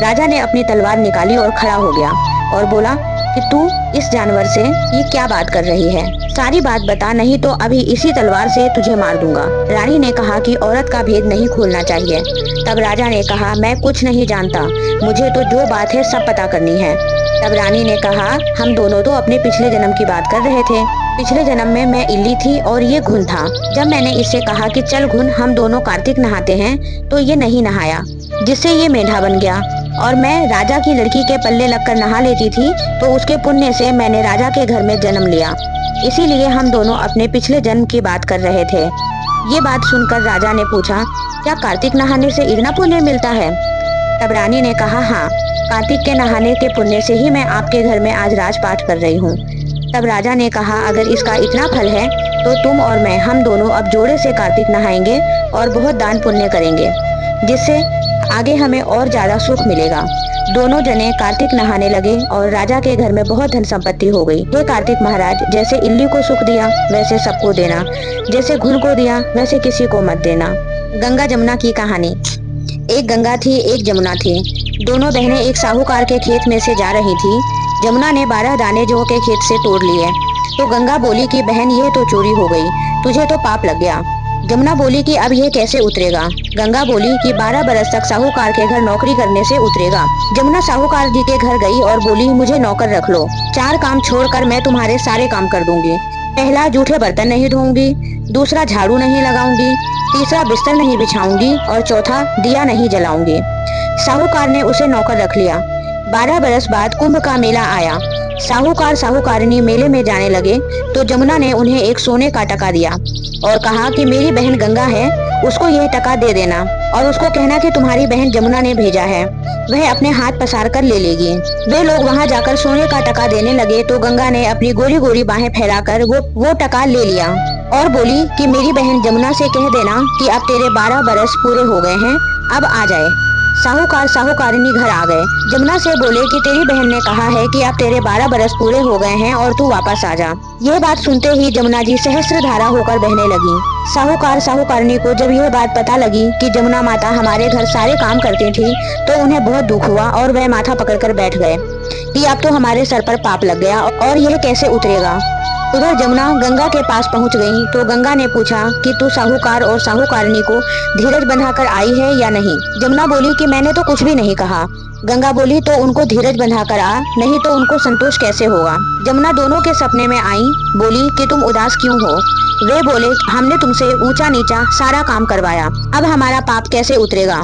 राजा ने अपनी तलवार निकाली और खड़ा हो गया और बोला कि तू इस जानवर से ये क्या बात कर रही है, सारी बात बता, नहीं तो अभी इसी तलवार से तुझे मार दूंगा। रानी ने कहा कि औरत का भेद नहीं खोलना चाहिए। तब राजा ने कहा मैं कुछ नहीं जानता, मुझे तो जो बात है सब पता करनी है। तब रानी ने कहा हम दोनों तो अपने पिछले जन्म की बात कर रहे थे। पिछले जन्म में मैं इल्ली थी और ये घुन था। जब मैंने इससे कहा कि चल घुन हम दोनों कार्तिक नहाते हैं तो ये नहीं नहाया, जिससे ये मेंढा बन गया और मैं राजा की लड़की के पल्ले लगकर नहा लेती थी तो उसके पुण्य से मैंने राजा के घर में जन्म लिया। इसीलिए हम दोनों अपने पिछले जन्म की बात कर रहे थे। ये बात सुनकर राजा ने पूछा क्या कार्तिक नहाने से इतना पुण्य मिलता है? तब रानी ने कहा हाँ, कार्तिक के नहाने के पुण्य से ही मैं आपके घर में आज राजपाट कर रही हूँ। तब राजा ने कहा अगर इसका इतना फल है तो तुम और मैं हम दोनों अब जोड़े से कार्तिक नहाएंगे और बहुत दान पुण्य करेंगे, जिससे आगे हमें और ज्यादा सुख मिलेगा। दोनों जने कार्तिक नहाने लगे और राजा के घर में बहुत धन संपत्ति हो गई। हे कार्तिक महाराज, जैसे इल्ली को सुख दिया वैसे सबको देना, जैसे घुन को दिया वैसे किसी को मत देना। गंगा जमुना की कहानी। एक गंगा थी, एक जमुना थी। दोनों बहनें एक साहूकार के खेत में से जा रही थी। जमुना ने 12 दाने जौ के खेत से तोड़ लिए तो गंगा बोली कि बहन ये तो चोरी हो गई, तुझे तो पाप लग गया। जमुना बोली कि अब ये कैसे उतरेगा। गंगा बोली कि 12 बरस तक साहूकार के घर नौकरी करने से उतरेगा। जमुना साहूकार जी के घर गई और बोली मुझे नौकर रख लो, 4 काम छोड़कर मैं तुम्हारे सारे काम कर दूंगी। पहला, जूठे बर्तन नहीं धोऊंगी, दूसरा, झाड़ू नहीं लगाऊंगी, तीसरा, बिस्तर नहीं बिछाऊंगी और चौथा, दिया नहीं जलाऊंगी। साहूकार ने उसे नौकर रख लिया। 12 बरस बाद कुंभ का मेला आया। साहूकार साहूकारिनी मेले में जाने लगे तो जमुना ने उन्हें एक सोने का टका दिया और कहा कि मेरी बहन गंगा है, उसको यह टका दे देना और उसको कहना कि तुम्हारी बहन जमुना ने भेजा है, वह अपने हाथ पसार कर ले लेगी। वे लोग वहां जाकर सोने का टका देने लगे तो गंगा ने अपनी गोरी गोरी बाहें फैलाकर वो टका ले लिया और बोली कि मेरी बहन जमुना से कह देना कि अब तेरे 12 बरस पूरे हो गए हैं, अब आ जाए। साहूकार साहूकारिनी घर आ गए। जमुना से बोले कि तेरी बहन ने कहा है कि अब तेरे 12 बरस पूरे हो गए हैं और तू वापस आ जा। ये बात सुनते ही जमुना जी सहस्त्र धारा होकर बहने लगी। साहूकार साहूकारिनी को जब यह बात पता लगी कि जमुना माता हमारे घर सारे काम करती थी तो उन्हें बहुत दुख हुआ और वह माथा पकड़कर बैठ गए कि अब तो हमारे सर पर पाप लग गया और यह कैसे उतरेगा। उधर जमुना गंगा के पास पहुंच गई तो गंगा ने पूछा कि तू साहूकार और साहूकारिनी को धीरज बंधाकर आई है या नहीं। जमुना बोली कि मैंने तो कुछ भी नहीं कहा। गंगा बोली तो उनको धीरज बंधाकर आ, नहीं तो उनको संतोष कैसे होगा। जमुना दोनों के सपने में आई, बोली कि तुम उदास क्यों हो। वे बोले हमने तुमसे ऊंचा नीचा सारा काम करवाया, अब हमारा पाप कैसे उतरेगा।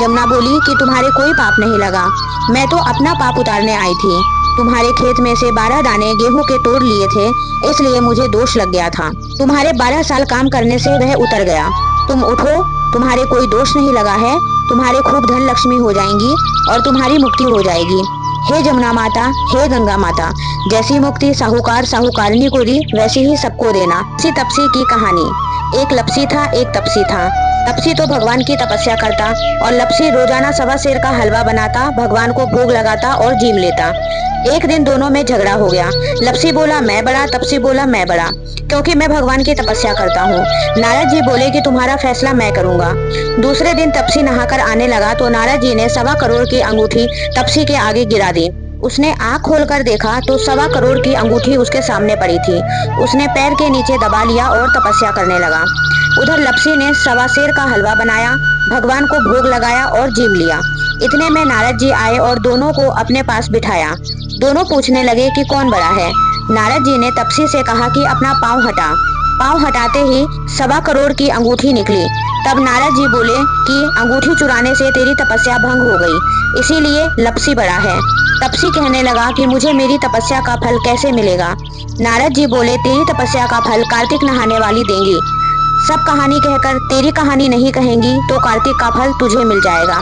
जमुना बोली कि तुम्हारे कोई पाप नहीं लगा, मैं तो अपना पाप उतारने आई थी। तुम्हारे खेत में से 12 दाने गेहूं के तोड़ लिए थे, इसलिए मुझे दोष लग गया था। तुम्हारे 12 साल काम करने से वह उतर गया। तुम उठो, तुम्हारे कोई दोष नहीं लगा है, तुम्हारे खूब धन लक्ष्मी हो जाएंगी और तुम्हारी मुक्ति हो जाएगी। हे जमुना माता, हे गंगा माता, जैसी मुक्ति साहूकार साहूकारिनी को दी वैसी ही सबको देना। इसी तपसी की कहानी। एक लपसी था, एक तपसी था। तपसी तो भगवान की तपस्या करता और लपसी रोजाना 1.25 सेर का हलवा बनाता, भगवान को भोग लगाता और जीम लेता। एक दिन दोनों में झगड़ा हो गया। लपसी बोला मैं बड़ा, तपसी बोला मैं बड़ा, क्योंकि मैं भगवान की तपस्या करता हूँ। नारद जी बोले कि तुम्हारा फैसला मैं करूंगा। दूसरे दिन तपसी नहाकर आने लगा तो नारद जी ने 1.25 करोड़ की अंगूठी तपसी के आगे गिरा दी। उसने आँख खोलकर देखा तो 1.25 करोड़ की अंगूठी उसके सामने पड़ी थी। उसने पैर के नीचे दबा लिया और तपस्या करने लगा। उधर लपसी ने 1.25 सेर का हलवा बनाया, भगवान को भोग लगाया और जीम लिया। इतने में नारद जी आए और दोनों को अपने पास बिठाया। दोनों पूछने लगे कि कौन बड़ा है। नारद जी ने तपसी से कहा कि अपना पाँव हटा। पाँव हटाते ही 1.25 करोड़ की अंगूठी निकली। तब नारद जी बोले कि अंगूठी चुराने से तेरी तपस्या भंग हो गई, इसीलिए लपसी बड़ा है। तपसी कहने लगा कि मुझे मेरी तपस्या का फल कैसे मिलेगा। नारद जी बोले तेरी तपस्या का फल कार्तिक नहाने वाली देंगी। सब कहानी कहकर तेरी कहानी नहीं कहेंगी तो कार्तिक का फल तुझे मिल जाएगा।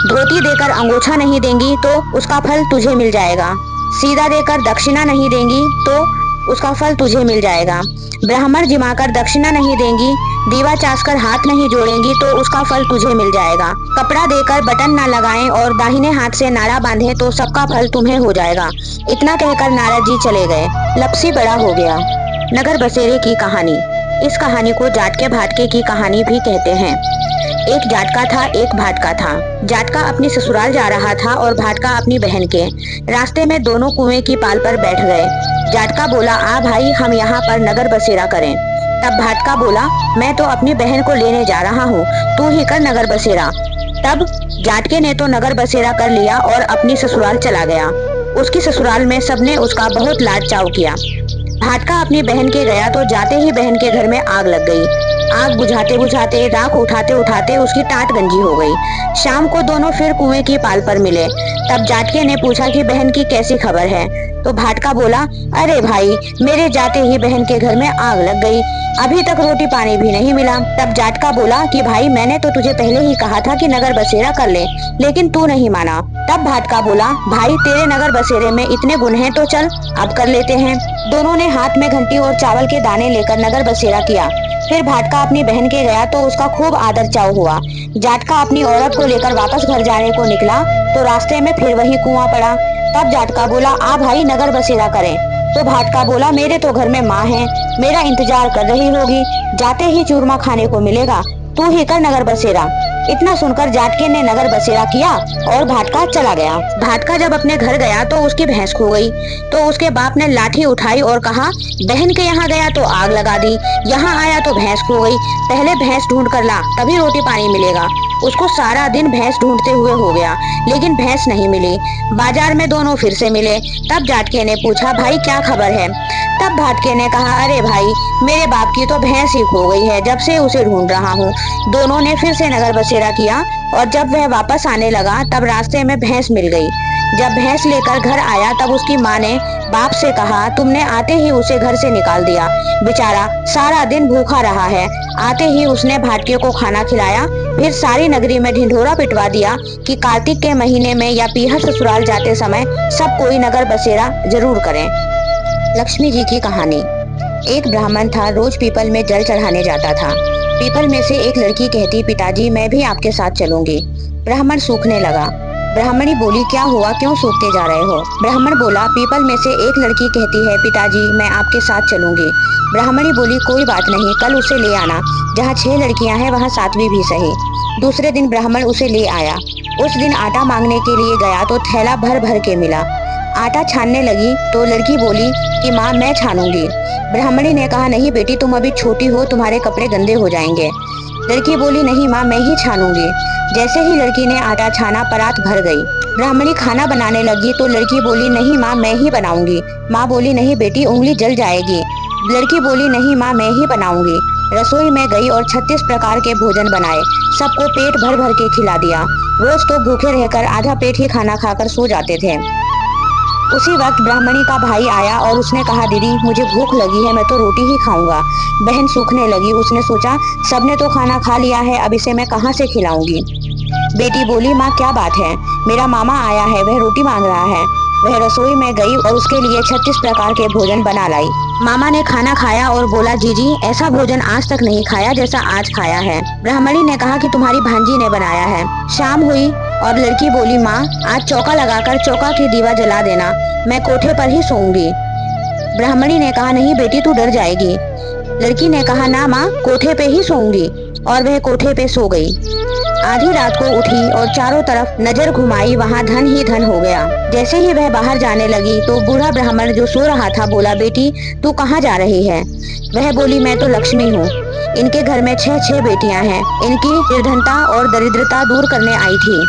धोती देकर अंगोछा नहीं देंगी तो उसका फल तुझे मिल जाएगा। सीधा देकर दक्षिणा नहीं देंगी तो उसका फल तुझे मिल जाएगा। ब्राह्मण जिमाकर दक्षिणा नहीं देंगी, दीवा चासकर हाथ नहीं जोड़ेंगी तो उसका फल तुझे मिल जाएगा। कपड़ा देकर बटन ना लगाएं और दाहिने हाथ से नाड़ा बांधें तो सबका फल तुम्हें हो जाएगा। इतना कहकर नारद जी चले गए। लपसी बड़ा हो गया। नगर बसेरे की कहानी। इस कहानी को जाटके भाटके की कहानी भी कहते हैं। एक जाटका था, एक भाटका था। जाटका अपनी ससुराल जा रहा था और भाटका अपनी बहन के। रास्ते में दोनों कुएं की पाल पर बैठ गए। जाटका बोला आ भाई हम यहाँ पर नगर बसेरा करें। तब भाटका बोला मैं तो अपनी बहन को लेने जा रहा हूँ, तू ही कर नगर बसेरा। तब जाटके ने तो नगर बसेरा कर लिया और अपनी ससुराल चला गया। उसकी ससुराल में सबने उसका बहुत लाड चाव किया। भाटका अपनी बहन के गया तो जाते ही बहन के घर में आग लग गई। आग बुझाते बुझाते राख उठाते उठाते उसकी टाट गंजी हो गई। शाम को दोनों फिर कुएं की पाल पर मिले। तब जाटके ने पूछा कि बहन की कैसी खबर है। तो भाटका बोला अरे भाई मेरे जाते ही बहन के घर में आग लग गई, अभी तक रोटी पानी भी नहीं मिला। तब जाटका बोला कि भाई मैंने तो तुझे पहले ही कहा था कि नगर बसेरा कर ले, लेकिन तू नहीं माना। तब भाटका बोला भाई तेरे नगर बसेरे में इतने गुण हैं तो चल अब कर लेते हैं। दोनों ने हाथ में घंटी और चावल के दाने लेकर नगर बसेरा किया। फिर भाटका अपनी बहन के गया तो उसका खूब आदर चाव हुआ। जाटका अपनी औरत को लेकर वापस घर जाने को निकला तो रास्ते में फिर वही कुआं पड़ा। तब जाटका बोला आ भाई नगर बसेरा करें। तो भाटका बोला मेरे तो घर में माँ है, मेरा इंतजार कर रही होगी, जाते ही चूरमा खाने को मिलेगा, तू ही कर नगर बसेरा। इतना सुनकर जाटके ने नगर बसेरा किया और भाटका चला गया। भाटका जब अपने घर गया तो उसकी भैंस खो गई। तो उसके बाप ने लाठी उठाई और कहा, बहन के यहाँ गया तो आग लगा दी, यहाँ आया तो भैंस खो गई, पहले भैंस ढूंढ कर ला तभी रोटी पानी मिलेगा। उसको सारा दिन भैंस ढूंढते हुए हो गया, लेकिन भैंस नहीं मिली। बाजार में दोनों फिर से मिले। तब जाटके ने पूछा, भाई क्या खबर है? तब भाटके ने कहा, अरे भाई, मेरे बाप की तो भैंस ही खो गई है, जब से उसे ढूंढ रहा हूँ। दोनों ने फिर से नगर बसेरा किया और जब वह वापस आने लगा तब रास्ते में भैंस मिल गई। जब भैंस लेकर घर आया तब उसकी माँ ने बाप से कहा, तुमने आते ही उसे घर से निकाल दिया, बेचारा सारा दिन भूखा रहा है। आते ही उसने भाटके को खाना खिलाया, फिर सारी नगरी में ढिंढोरा पिटवा दिया कि कार्तिक के महीने में या पीहर ससुराल जाते समय सब कोई नगर बसेरा जरूर करें। लक्ष्मी जी की कहानी। एक ब्राह्मण था, रोज पीपल में जल चढ़ाने जाता था। पीपल में से एक लड़की कहती, पिताजी मैं भी आपके साथ चलूंगी। ब्राह्मण सूखने लगा। ब्राह्मणी बोली, क्या हुआ, क्यों सूखते जा रहे हो? ब्राह्मण बोला, पीपल में से एक लड़की कहती है, पिताजी मैं आपके साथ चलूंगी। ब्राह्मणी बोली, कोई बात नहीं, कल उसे ले आना, जहाँ 6 लड़कियां हैं वहाँ 7वीं भी सही। दूसरे दिन ब्राह्मण उसे ले आया। उस दिन आटा मांगने के लिए गया तो थैला भर भर के मिला। आटा छानने लगी तो लड़की बोली कि माँ मैं छानूंगी। ब्राह्मणी ने कहा, नहीं बेटी, तुम अभी छोटी हो, तुम्हारे कपड़े गंदे हो जाएंगे। लड़की बोली, नहीं माँ, मैं ही छानूंगी। जैसे ही लड़की ने आटा छाना, परात भर गई। ब्राह्मणी खाना बनाने लगी तो लड़की बोली, नहीं माँ, मैं ही बनाऊंगी। माँ बोली, नहीं बेटी, उंगली जल जाएगी। लड़की बोली, नहीं माँ, मैं ही बनाऊंगी। रसोई में गई और 36 प्रकार के भोजन बनाए, सबको पेट भर भर के खिला दिया। रोज तो भूखे रहकर आधा पेट ही खाना खाकर सो जाते थे। उसी वक्त ब्राह्मणी का भाई आया और उसने कहा, दीदी मुझे भूख लगी है, मैं तो रोटी ही खाऊंगा। बहन सूखने लगी। उसने सोचा, सबने तो खाना खा लिया है, अब इसे मैं कहाँ से खिलाऊंगी। बेटी बोली, माँ क्या बात है, मेरा मामा आया है, वह रोटी मांग रहा है। वह रसोई में गई और उसके लिए 36 प्रकार के भोजन बना लाई। मामा ने खाना खाया और बोला, जीजी ऐसा भोजन आज तक नहीं खाया जैसा आज खाया है। ब्राह्मणी ने कहा कि तुम्हारी भांजी ने बनाया है। शाम हुई और लड़की बोली, माँ आज चौका लगाकर चौका की दीवा जला देना, मैं कोठे पर ही सोऊंगी। ब्राह्मणी ने कहा, नहीं बेटी, तू डर जाएगी। लड़की ने कहा, ना माँ, कोठे पे ही सोऊंगी। और वह कोठे पे सो गई। आधी रात को उठी और चारों तरफ नजर घुमाई, वहाँ धन ही धन हो गया। जैसे ही वह बाहर जाने लगी तो बूढ़ा ब्राह्मण जो सो रहा था बोला, बेटी तू कहाँ जा रही है? वह बोली, मैं तो लक्ष्मी हूँ, इनके घर में 6 बेटियां हैं, इनकी निर्धनता और दरिद्रता दूर करने आई थी,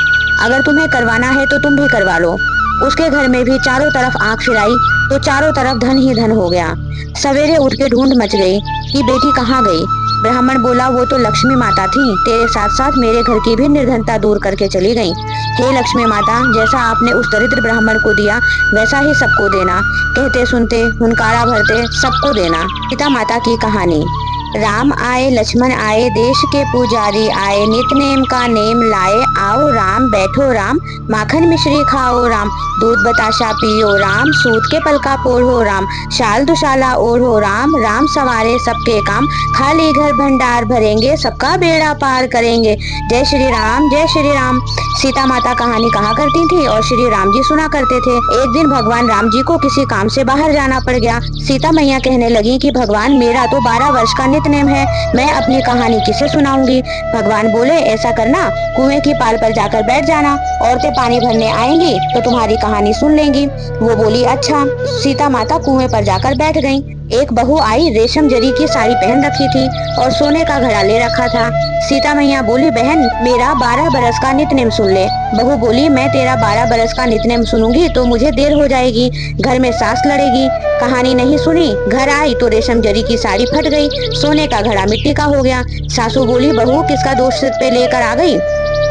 अगर तुम्हें करवाना है तो तुम भी करवा लो। उसके घर में भी चारों तरफ आंख फिराई तो चारों तरफ धन ही धन हो गया। सवेरे उठ के ढूंढ मच गई कि बेटी कहाँ गई। ब्राह्मण बोला, वो तो लक्ष्मी माता थी, तेरे साथ साथ मेरे घर की भी निर्धनता दूर करके चली गई। हे लक्ष्मी माता, जैसा आपने उस दरिद्र ब्राह्मण को दिया वैसा ही सबको देना, कहते सुनते हुनकारा भरते सबको देना। सीता माता की कहानी। राम आए लक्ष्मण आए, देश के पुजारी आए, नित नेम का नेम लाए, आओ राम बैठो राम, माखन मिश्री खाओ राम, दूध बताशा पियो राम, सूत के पलका पोढ़ो राम, शाल दुशाला ओढ़ो राम, राम सवारे सबके काम, खाली घर भंडार भरेंगे, सबका बेड़ा पार करेंगे। जय श्री राम, जय श्री राम। सीता माता कहानी कहा करती थी और श्री राम जी सुना करते थे। एक दिन भगवान राम जी को किसी काम से बाहर जाना पड़ गया। सीता मैया कहने लगी कि भगवान मेरा तो 12 वर्ष का नित्यनेम है, मैं अपनी कहानी किसे सुनाऊंगी। भगवान बोले, ऐसा करना, कुएं की पाल पर जाकर बैठ जाना, औरतें पानी भरने आएंगी तो तुम्हारी कहानी सुन लेंगी। वो बोली, अच्छा। सीता माता कुएं पर जाकर बैठ गईं। एक बहू आई, रेशम जरी की साड़ी पहन रखी थी और सोने का घड़ा ले रखा था। सीता मैया बोली, बहन मेरा 12 बरस का नित्यनेम सुन ले। बहू बोली, मैं तेरा 12 बरस का नित्यनेम सुनूंगी तो मुझे देर हो जाएगी, घर में सास लड़ेगी। कहानी नहीं सुनी, घर आई तो रेशम जरी की साड़ी फट गई, सोने का घड़ा मिट्टी का हो गया। सासू बोली, बहू किसका दोष सिर पे लेकर आ गई?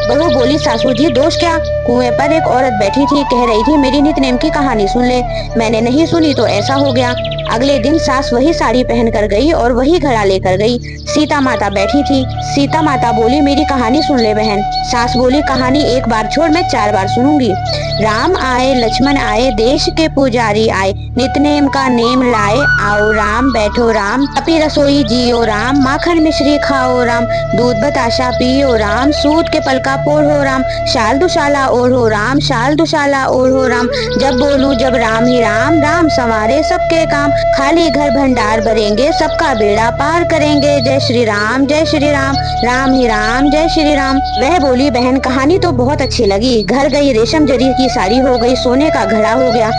बहू बोली, सासू जी दोष क्या? कुएं पर एक औरत बैठी थी, कह रही थी मेरी नित्यनेम की कहानी सुन ले, मैंने नहीं सुनी तो ऐसा हो गया। अगले दिन सास वही साड़ी पहन कर गई और वही घड़ा लेकर गई। सीता माता बैठी थी। सीता माता बोली, मेरी कहानी सुन ले बहन। सास बोली, कहानी एक बार छोड़, मैं 4 बार सुनूंगी। राम आए लक्ष्मण आए, देश के पुजारी आए, नित्यनेम का नेम लाए, आओ राम बैठो राम, अपनी रसोई जियो राम, माखन मिश्री खाओ राम, दूध बताशा पियो राम, सूत के पलका पोढ़ो राम, शाल दुशाला ओढ़ो राम, शाल दुशाला ओढ़ो राम, जब बोलूं जब राम ही राम, राम संवारे सबके काम, खाली घर भंडार भरेंगे, सबका बेड़ा पार करेंगे। जय श्री राम, जय श्री राम, राम ही राम, जय श्री राम। वह बोली, बहन कहानी तो बहुत अच्छी लगी। घर गई रेशम जरी की साड़ी हो गई, सोने का घड़ा हो गया।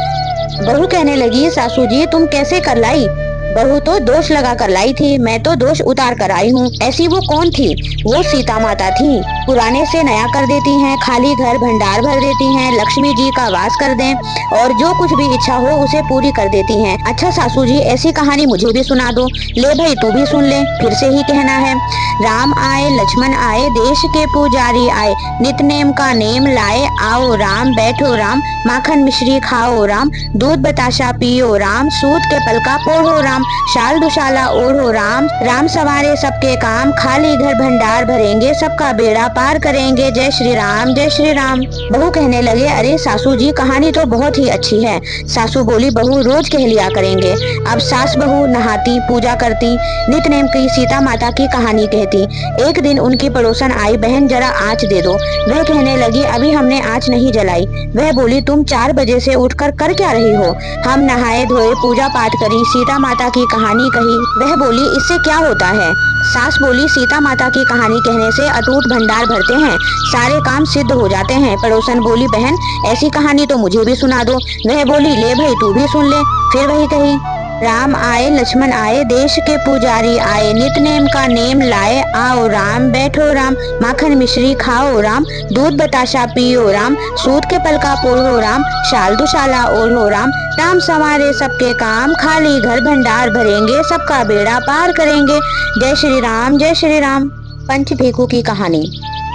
बहू कहने लगी, सासू जी तुम कैसे कर लाई? बहू तो दोष लगा कर लाई थी, मैं तो दोष उतार कर आई हूँ। ऐसी वो कौन थी? वो सीता माता थी। पुराने से नया कर देती हैं, खाली घर भंडार भर देती हैं, लक्ष्मी जी का वास कर दें और जो कुछ भी इच्छा हो उसे पूरी कर देती हैं। अच्छा सासू जी, ऐसी कहानी मुझे भी सुना दो। ले भाई तू भी सुन ले, फिर से ही कहना है। राम आए लक्ष्मण आए, देश के पुजारी आए, नित नेम का नेम लाए, आओ राम बैठो राम, माखन मिश्री खाओ राम, दूध बताशा पियो राम, सूत के पलका पोढ़ो राम, शाल दुशाला ओढ़ो राम, राम सवारे सबके काम, खाली घर भंडार भरेंगे, सबका बेड़ा पार करेंगे। जय श्री राम, जय श्री राम। बहू कहने लगे, अरे सासू जी कहानी तो बहुत ही अच्छी है। सासू बोली, बहू रोज कह लिया करेंगे। अब सास बहू नहाती, पूजा करती, नित नेम की सीता माता की कहानी कहती। एक दिन उनकी पड़ोसन आई, बहन जरा आँच दे दो। वह कहने लगी, अभी हमने आँच नहीं जलाई। वह बोली, तुम 4 बजे से उठकर कर क्या रही हो? हम नहाए धोए, पूजा पाठ करी, सीता माता की कहानी कही। वह बोली, इससे क्या होता है? सास बोली, सीता माता की कहानी कहने से अटूट भंडार भरते हैं, सारे काम सिद्ध हो जाते हैं। पड़ोसन बोली, बहन ऐसी कहानी तो मुझे भी सुना दो। वह बोली, ले भाई तू भी सुन ले। फिर वही कही, राम आए लक्ष्मण आए, देश के पुजारी आए, नित नेम का नेम लाए, आओ राम बैठो राम, माखन मिश्री खाओ राम, दूध बताशा पियो राम, सूत के पलका पोढ़ो राम, शाल दुशाला ओढ़ो राम, राम संवारे सबके काम, खाली घर भंडार भरेंगे, सबका बेड़ा पार करेंगे। जय श्री राम, जय श्री राम। पंच भेकू की कहानी।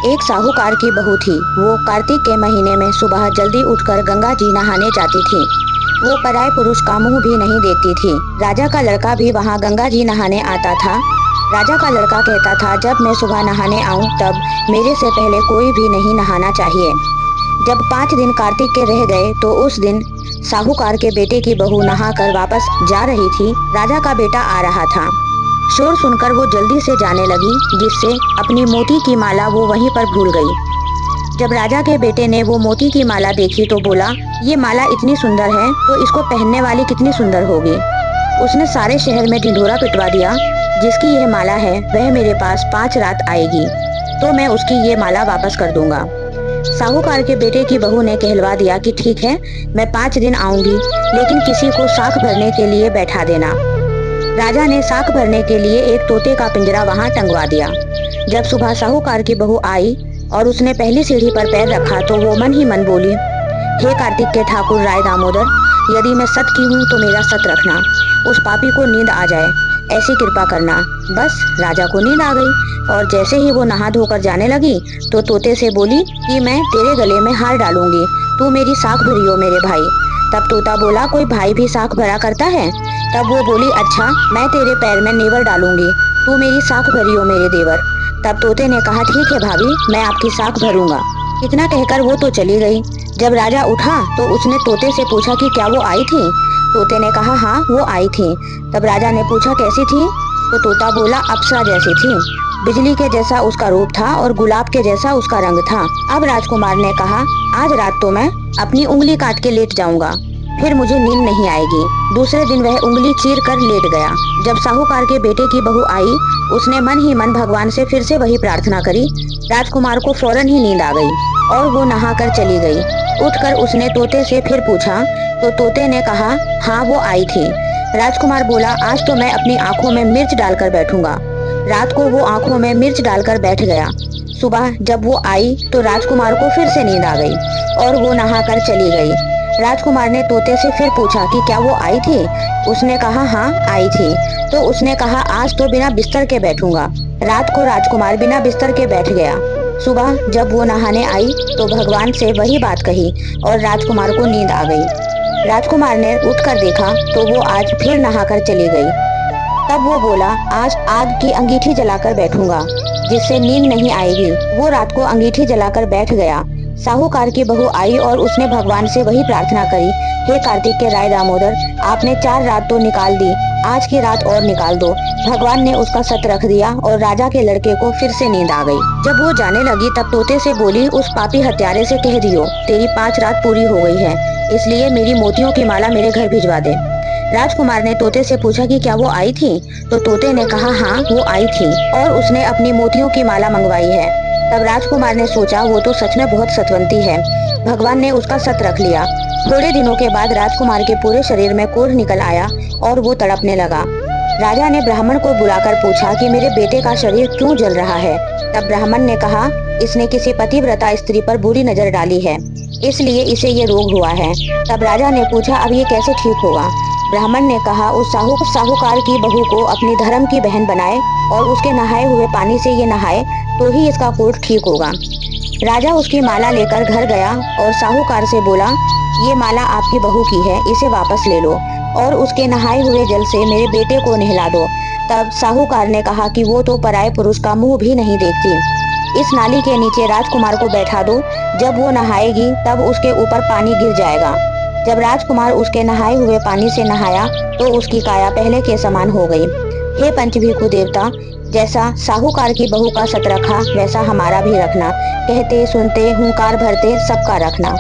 एक साहूकार की बहू थी। वो कार्तिक के महीने में सुबह जल्दी उठकर गंगा जी नहाने जाती थी। वो पराये पुरुष का मुंह भी नहीं देखती थी। राजा का लड़का भी वहाँ गंगा जी नहाने आता था। राजा का लड़का कहता था, जब मैं सुबह नहाने आऊँ तब मेरे से पहले कोई भी नहीं नहाना चाहिए। जब 5 दिन कार्तिक के रह गए तो उस दिन साहूकार के बेटे की बहू नहाकर वापस जा रही थी। राजा का बेटा आ रहा था। शोर सुनकर वो जल्दी से जाने लगी, जिससे अपनी मोती की माला वो वहीं पर भूल गई। जब राजा के बेटे ने वो मोती की माला देखी तो बोला, ये माला इतनी सुंदर है तो इसको पहनने वाली कितनी सुंदर होगी। उसने सारे शहर में ढिंढोरा पिटवा दिया, जिसकी यह माला है वह मेरे पास 5 रात आएगी तो मैं उसकी ये माला वापस कर दूंगा। साहूकार के बेटे की बहू ने कहलवा दिया कि ठीक है, मैं 5 दिन आऊंगी, लेकिन किसी को साख भरने के लिए बैठा देना। राजा ने साख भरने के लिए एक तोते का पिंजरा वहाँ टंगवा दिया। जब सुबह साहूकार की बहू आई और उसने पहली सीढ़ी पर पैर रखा तो वो मन ही मन बोली, हे कार्तिक के ठाकुर राय दामोदर, यदि मैं सत की हूँ तो मेरा सत रखना, उस पापी को नींद आ जाए ऐसी कृपा करना। बस राजा को नींद आ गई और जैसे ही वो नहा धोकर जाने लगी तो तोते से बोली कि मैं तेरे गले में हार डालूंगी, तू मेरी साख भरियो मेरे भाई। तब तोता बोला, कोई भाई भी साख भरा करता है? तब वो बोली, अच्छा मैं तेरे पैर में नेवर डालूंगी, तू मेरी साख भरियो मेरे देवर। तब तोते ने कहा, ठीक है भाभी, मैं आपकी साख भरूंगा। इतना कहकर वो तो चली गई। जब राजा उठा तो उसने तोते से पूछा कि क्या वो आई थी? तोते ने कहा, हाँ वो आई थी। तब राजा ने पूछा, कैसी थी? तो तोता बोला, अप्सरा जैसी थी, बिजली के जैसा उसका रूप था और गुलाब के जैसा उसका रंग था। अब राजकुमार ने कहा, आज रात तो मैं अपनी उंगली काट के लेट जाऊंगा, फिर मुझे नींद नहीं आएगी। दूसरे दिन वह उंगली चीर कर लेट गया। जब साहूकार के बेटे की बहू आई, उसने मन ही मन भगवान से फिर से वही प्रार्थना करी। राजकुमार को फौरन ही नींद आ गई और वो नहाकर चली गई। उठकर उसने तोते से फिर पूछा तो तोते ने कहा, हाँ वो आई थी। राजकुमार बोला, आज तो मैं अपनी आंखों में मिर्च डालकर बैठूंगा। रात को वो आंखों में मिर्च डालकर बैठ गया। सुबह जब वो आई तो राजकुमार को फिर से नींद आ गई और वो नहाकर चली गई। राजकुमार ने तोते से फिर पूछा कि क्या वो आई थी? उसने कहा, हाँ आई थी। तो उसने कहा, आज तो बिना बिस्तर के बैठूंगा। रात को राजकुमार बिना बिस्तर के बैठ गया। सुबह जब वो नहाने आई तो भगवान से वही बात कही और राजकुमार को नींद आ गई। राजकुमार ने उठकर देखा तो वो आज फिर नहाकर चली गई। तब वो बोला, आज आग की अंगीठी जलाकर बैठूंगा, जिससे नींद नहीं आएगी। वो रात को अंगीठी जलाकर बैठ गया। साहूकार की बहू आई और उसने भगवान से वही प्रार्थना करी, हे कार्तिक के राय दामोदर, आपने 4 रात तो निकाल दी, आज की रात और निकाल दो। भगवान ने उसका सत रख दिया और राजा के लड़के को फिर से नींद आ गई। जब वो जाने लगी तब तोते से बोली, उस पापी हत्यारे से कह दियो तेरी 5 रात पूरी हो गई है, इसलिए मेरी मोतियों की माला मेरे घर भिजवा दे। राजकुमार ने तोते से पूछा कि क्या वो आई थी? तो तोते ने कहा हाँ वो आई थी और उसने अपनी मोतियों की माला मंगवाई है। तब राजकुमार ने सोचा वो तो सच में बहुत सतवंती है। भगवान ने उसका सत रख लिया। थोड़े दिनों के बाद राजकुमार के पूरे शरीर में कोढ़ निकल आया और वो तड़पने लगा। राजा ने ब्राह्मण को बुलाकर पूछा कि मेरे बेटे का शरीर क्यों जल रहा है? तब ब्राह्मण ने कहा इसने किसी पतिव्रता स्त्री पर बुरी नजर डाली है, इसलिए इसे ये रोग हुआ है। तब राजा ने पूछा अब ये कैसे ठीक होगा? ब्राह्मण ने कहा उस साहूकार की बहू को अपनी धर्म की बहन बनाए और उसके नहाए हुए पानी से ये नहाए तो ही इसका कोढ़ ठीक होगा। राजा उसकी माला लेकर घर गया और साहूकार से बोला ये माला आपकी बहू की है, इसे वापस ले लो और उसके नहाए हुए जल से मेरे बेटे को नहला दो। तब साहूकार ने कहा कि वो तो पराये पुरुष का मुंह भी नहीं देखती। इस नाली के नीचे राजकुमार को बैठा दो, जब वो नहाएगी तब उसके ऊपर पानी गिर जाएगा। जब राजकुमार उसके नहाए हुए पानी से नहाया तो उसकी काया पहले के समान हो गई। हे पंचभीखु देवता, जैसा साहूकार की बहू का सत रखा वैसा हमारा भी रखना। कहते सुनते हुंकार भरते सबका रखना।